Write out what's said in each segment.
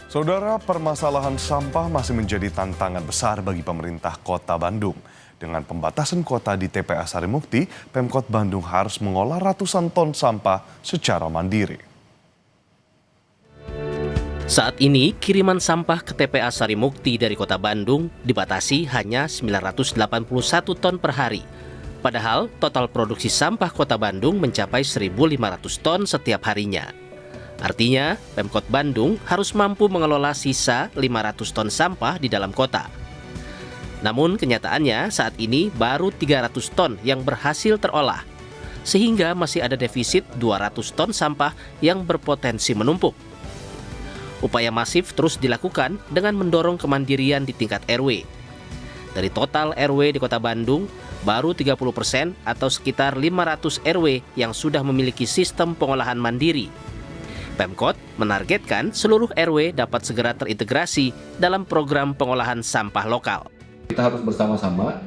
Saudara, permasalahan sampah masih menjadi tantangan besar bagi pemerintah Kota Bandung. Dengan pembatasan kuota di TPA Sarimukti, Pemkot Bandung harus mengolah ratusan ton sampah secara mandiri. Saat ini, kiriman sampah ke TPA Sarimukti dari Kota Bandung dibatasi hanya 981 ton per hari. Padahal, total produksi sampah Kota Bandung mencapai 1.500 ton setiap harinya. Artinya, Pemkot Bandung harus mampu mengelola sisa 500 ton sampah di dalam kota. Namun, kenyataannya saat ini baru 300 ton yang berhasil terolah, sehingga masih ada defisit 200 ton sampah yang berpotensi menumpuk. Upaya masif terus dilakukan dengan mendorong kemandirian di tingkat RW. Dari total RW di Kota Bandung, baru 30% atau sekitar 500 RW yang sudah memiliki sistem pengolahan mandiri. Pemkot menargetkan seluruh RW dapat segera terintegrasi dalam program pengolahan sampah lokal. Kita harus bersama-sama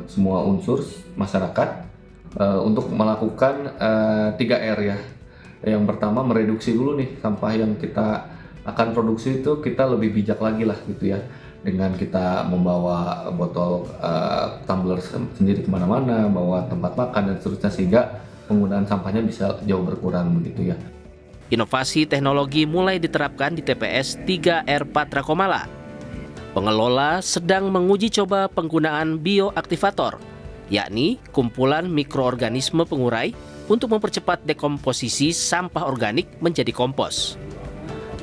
semua unsur masyarakat untuk melakukan 3R ya. Yang pertama mereduksi dulu nih sampah yang kita akan produksi itu kita lebih bijak lagi lah gitu ya. Dengan kita membawa botol tumbler sendiri kemana-mana, bawa tempat makan dan seterusnya sehingga penggunaan sampahnya bisa jauh berkurang begitu ya. Inovasi teknologi mulai diterapkan di TPS 3R Patra Komala. Pengelola sedang menguji coba penggunaan bioaktivator, yakni kumpulan mikroorganisme pengurai untuk mempercepat dekomposisi sampah organik menjadi kompos.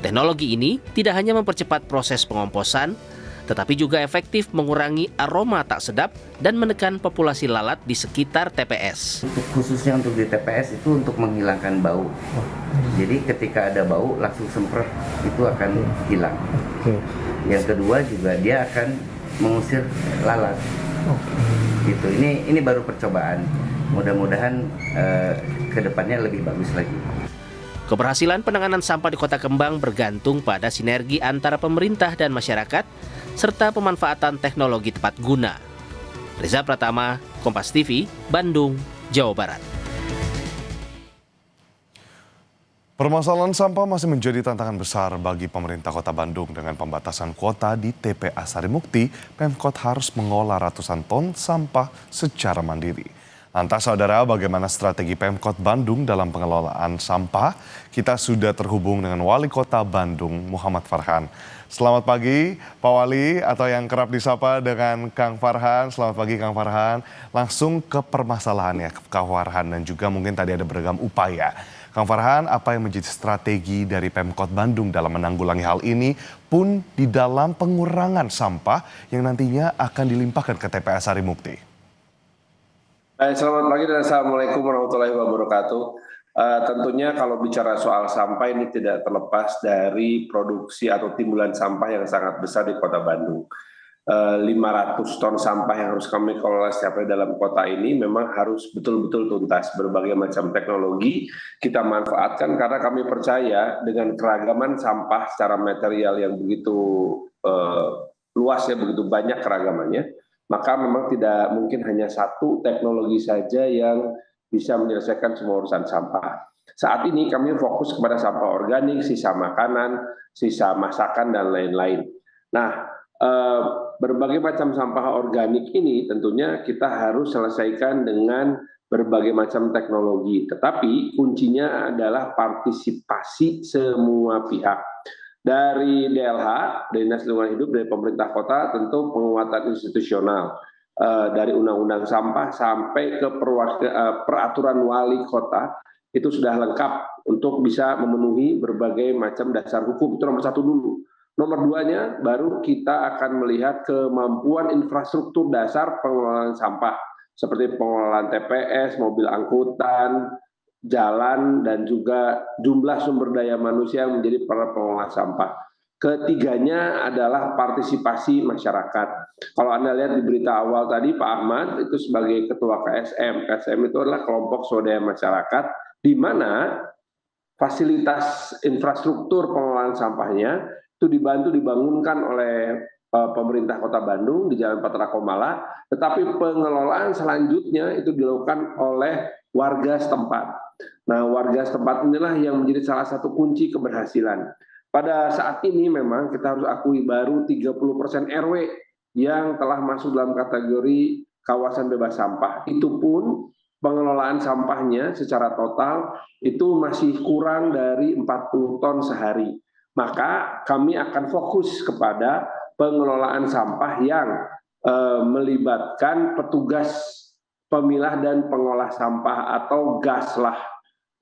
Teknologi ini tidak hanya mempercepat proses pengomposan, tetapi juga efektif mengurangi aroma tak sedap dan menekan populasi lalat di sekitar TPS. Khususnya untuk di TPS itu untuk menghilangkan bau. Jadi ketika ada bau langsung semprot itu akan hilang. Yang kedua juga dia akan mengusir lalat. Gitu. Ini baru percobaan. Mudah-mudahan kedepannya lebih bagus lagi. Keberhasilan penanganan sampah di Kota Kembang bergantung pada sinergi antara pemerintah dan masyarakat, serta pemanfaatan teknologi tepat guna. Reza Pratama, Kompas TV, Bandung, Jawa Barat. Permasalahan sampah masih menjadi tantangan besar bagi pemerintah Kota Bandung. Dengan pembatasan kuota di TPA Sarimukti, Pemkot harus mengolah ratusan ton sampah secara mandiri. Lantas saudara, bagaimana strategi Pemkot Bandung dalam pengelolaan sampah? Kita sudah terhubung dengan Wali Kota Bandung, Muhammad Farhan. Selamat pagi Pak Wali, atau yang kerap disapa dengan Kang Farhan. Selamat pagi Kang Farhan. Langsung ke permasalahannya Kang Farhan, dan juga mungkin tadi ada beragam upaya. Kang Farhan, apa yang menjadi strategi dari Pemkot Bandung dalam menanggulangi hal ini pun di dalam pengurangan sampah yang nantinya akan dilimpahkan ke TPA Sarimukti? Selamat pagi dan Assalamualaikum warahmatullahi wabarakatuh. Tentunya kalau bicara soal sampah ini tidak terlepas dari produksi atau timbulan sampah yang sangat besar di Kota Bandung. 500 ton sampah yang harus kami kelola setiap hari dalam kota ini memang harus betul-betul tuntas. Berbagai macam teknologi kita manfaatkan karena kami percaya dengan keragaman sampah secara material yang begitu luas ya, begitu banyak keragamannya, maka memang tidak mungkin hanya satu teknologi saja yang bisa menyelesaikan semua urusan sampah. Saat ini kami fokus kepada sampah organik, sisa makanan, sisa masakan, dan lain-lain. Nah, berbagai macam sampah organik ini tentunya kita harus selesaikan dengan berbagai macam teknologi. Tetapi kuncinya adalah partisipasi semua pihak. Dari DLH, Dinas Lingkungan Hidup, dari pemerintah kota, tentu penguatan institusional. Dari undang-undang sampah sampai ke peraturan wali kota, itu sudah lengkap untuk bisa memenuhi berbagai macam dasar hukum. Itu nomor satu dulu. Nomor duanya, baru kita akan melihat kemampuan infrastruktur dasar pengelolaan sampah, seperti pengelolaan TPS, mobil angkutan, jalan, dan juga jumlah sumber daya manusia yang menjadi para pengelola sampah. Ketiganya adalah partisipasi masyarakat. Kalau Anda lihat di berita awal tadi, Pak Ahmad itu sebagai Ketua KSM. KSM itu adalah kelompok swadaya masyarakat, di mana fasilitas infrastruktur pengelolaan sampahnya itu dibangunkan oleh pemerintah Kota Bandung di Jalan Patra Komala, tetapi pengelolaan selanjutnya itu dilakukan oleh warga setempat. Nah, warga setempat inilah yang menjadi salah satu kunci keberhasilan. pada saat ini memang kita harus akui baru 30% RW yang telah masuk dalam kategori kawasan bebas sampah. Itu pun pengelolaan sampahnya secara total itu masih kurang dari 40 ton sehari. Maka kami akan fokus kepada pengelolaan sampah yang melibatkan petugas pemilah dan pengolah sampah atau gaslah.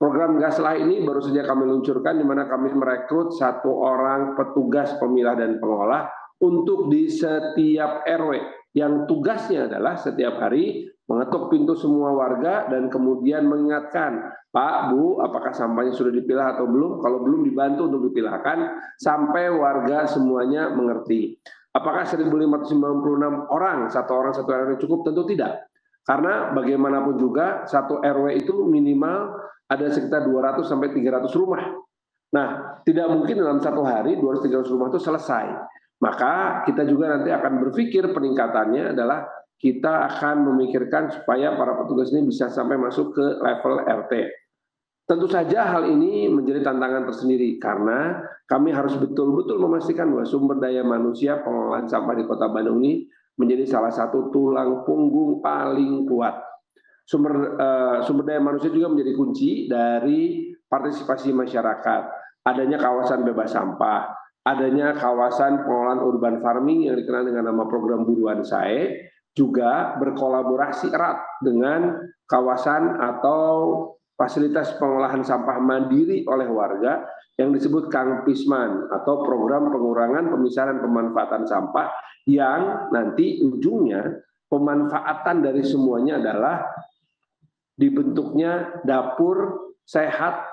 Program gaslah ini baru saja kami luncurkan, di mana kami merekrut 1 orang petugas pemilah dan pengolah untuk di setiap RW yang tugasnya adalah setiap hari mengetuk pintu semua warga dan kemudian mengingatkan, Pak, Bu, apakah sampahnya sudah dipilah atau belum? Kalau belum, dibantu untuk dipilahkan sampai warga semuanya mengerti. Apakah 1.596 orang, satu RW cukup? Tentu tidak. Karena bagaimanapun juga satu RW itu minimal ada sekitar 200 sampai 300 rumah. Nah, tidak mungkin dalam satu hari 200-300 rumah itu selesai. Maka kita juga nanti akan berpikir peningkatannya adalah kita akan memikirkan supaya para petugas ini bisa sampai masuk ke level RT. Tentu saja hal ini menjadi tantangan tersendiri karena kami harus betul-betul memastikan bahwa sumber daya manusia pengelolaan sampah di Kota Bandung ini menjadi salah satu tulang punggung paling kuat. Sumber daya manusia juga menjadi kunci dari partisipasi masyarakat. Adanya kawasan bebas sampah, adanya kawasan pengolahan urban farming yang dikenal dengan nama program Buruan Sae, juga berkolaborasi erat dengan kawasan atau fasilitas pengolahan sampah mandiri oleh warga yang disebut Kang Pisman atau program pengurangan pemisahan pemanfaatan sampah yang nanti ujungnya pemanfaatan dari semuanya adalah dibentuknya dapur sehat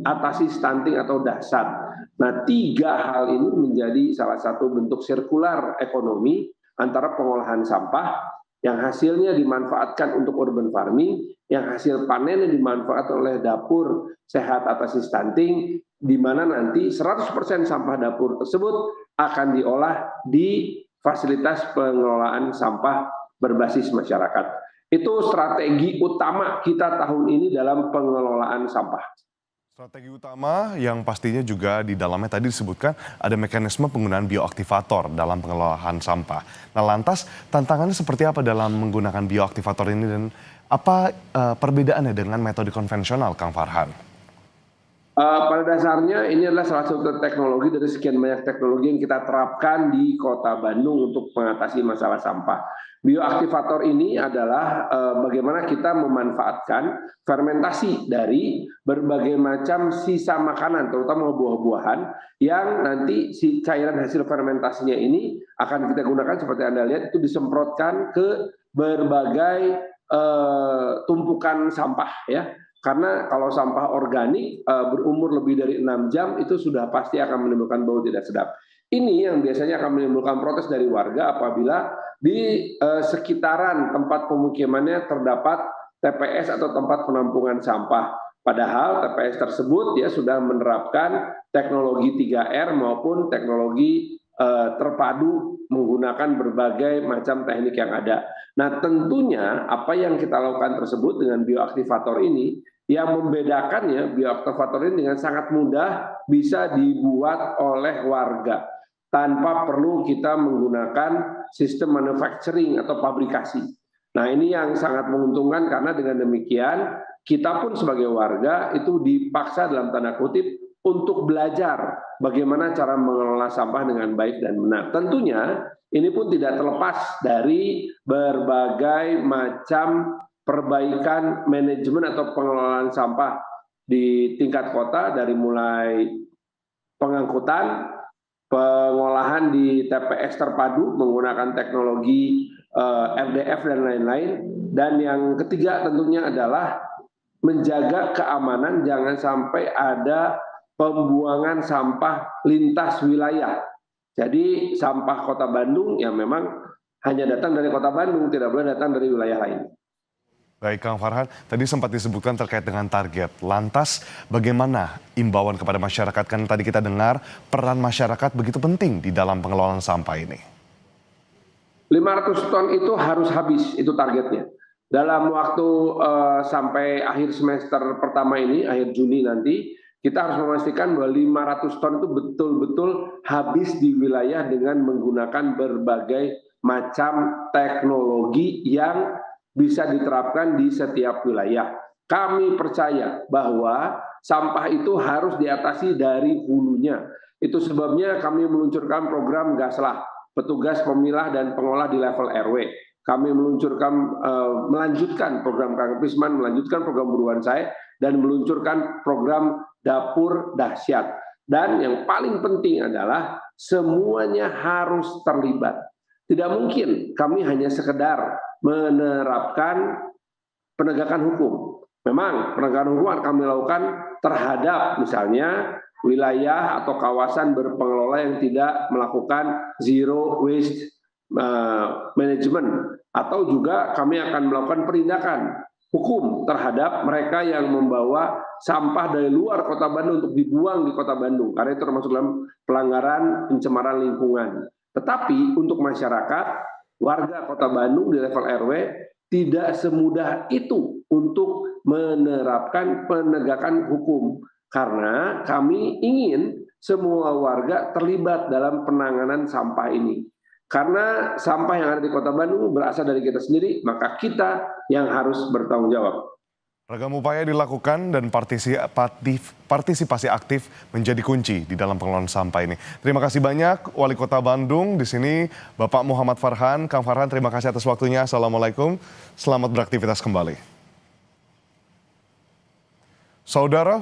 atasi stunting atau dahsyat. Nah, 3 hal ini menjadi salah satu bentuk sirkular ekonomi antara pengolahan sampah yang hasilnya dimanfaatkan untuk urban farming, yang hasil panennya dimanfaatkan oleh dapur sehat atasi stunting, di mana nanti 100% sampah dapur tersebut akan diolah di fasilitas pengelolaan sampah berbasis masyarakat. Itu strategi utama kita tahun ini dalam pengelolaan sampah. Strategi utama yang pastinya juga di dalamnya tadi disebutkan ada mekanisme penggunaan bioaktivator dalam pengelolaan sampah. Nah, lantas tantangannya seperti apa dalam menggunakan bioaktivator ini dan apa perbedaannya dengan metode konvensional, Kang Farhan? Pada dasarnya ini adalah salah satu teknologi dari sekian banyak teknologi yang kita terapkan di Kota Bandung untuk mengatasi masalah sampah. Bioaktivator ini adalah bagaimana kita memanfaatkan fermentasi dari berbagai macam sisa makanan, terutama buah-buahan, yang nanti si cairan hasil fermentasinya ini akan kita gunakan seperti Anda lihat itu disemprotkan ke berbagai tumpukan sampah ya. Karena kalau sampah organik berumur lebih dari 6 jam itu sudah pasti akan menimbulkan bau tidak sedap. Ini yang biasanya akan menimbulkan protes dari warga apabila di sekitaran tempat pemukimannya terdapat TPS atau tempat penampungan sampah. Padahal TPS tersebut ya sudah menerapkan teknologi 3R maupun teknologi terpadu menggunakan berbagai macam teknik yang ada. Nah, tentunya apa yang kita lakukan tersebut dengan bioaktivator ini yang membedakannya, bioaktivator ini dengan sangat mudah bisa dibuat oleh warga tanpa perlu kita menggunakan sistem manufacturing atau pabrikasi. Nah, ini yang sangat menguntungkan karena dengan demikian kita pun sebagai warga itu dipaksa dalam tanda kutip untuk belajar bagaimana cara mengelola sampah dengan baik dan benar. Tentunya ini pun tidak terlepas dari berbagai macam perbaikan manajemen atau pengelolaan sampah di tingkat kota, dari mulai pengangkutan, pengolahan di TPS terpadu menggunakan teknologi RDF dan lain-lain, dan yang ketiga tentunya adalah menjaga keamanan, jangan sampai ada pembuangan sampah lintas wilayah. Jadi sampah Kota Bandung yang memang hanya datang dari Kota Bandung, tidak boleh datang dari wilayah lain. Baik, Kang Farhan, tadi sempat disebutkan terkait dengan target. Lantas bagaimana imbauan kepada masyarakat? Kan tadi kita dengar peran masyarakat begitu penting di dalam pengelolaan sampah ini. 500 ton itu harus habis, itu targetnya. Dalam waktu sampai akhir semester pertama ini, akhir Juni nanti, Kita harus memastikan bahwa 500 ton itu betul-betul habis di wilayah dengan menggunakan berbagai macam teknologi yang bisa diterapkan di setiap wilayah. Kami percaya bahwa sampah itu harus diatasi dari hulunya. Itu sebabnya kami meluncurkan program Gaslah, petugas pemilah dan pengolah di level RW. Kami melanjutkan program Kang Pisman, melanjutkan program Buruan Saya, dan meluncurkan program Dapur Dahsyat. Dan yang paling penting adalah semuanya harus terlibat. Tidak mungkin kami hanya sekedar menerapkan penegakan hukum. Memang penegakan hukum akan kami lakukan terhadap misalnya wilayah atau kawasan berpengelola yang tidak melakukan zero waste management, atau juga kami akan melakukan penindakan hukum terhadap mereka yang membawa sampah dari luar Kota Bandung untuk dibuang di Kota Bandung, karena itu termasuk dalam pelanggaran pencemaran lingkungan. Tetapi untuk masyarakat, warga Kota Bandung di level RW tidak semudah itu untuk menerapkan penegakan hukum, karena kami ingin semua warga terlibat dalam penanganan sampah ini. Karena sampah yang ada di Kota Bandung berasal dari kita sendiri, maka kita yang harus bertanggung jawab. Ragam upaya dilakukan dan partisipasi aktif menjadi kunci di dalam pengelolaan sampah ini. Terima kasih banyak Wali Kota Bandung di sini, Bapak Muhammad Farhan. Kang Farhan, terima kasih atas waktunya. Assalamualaikum, selamat beraktivitas kembali. Saudara.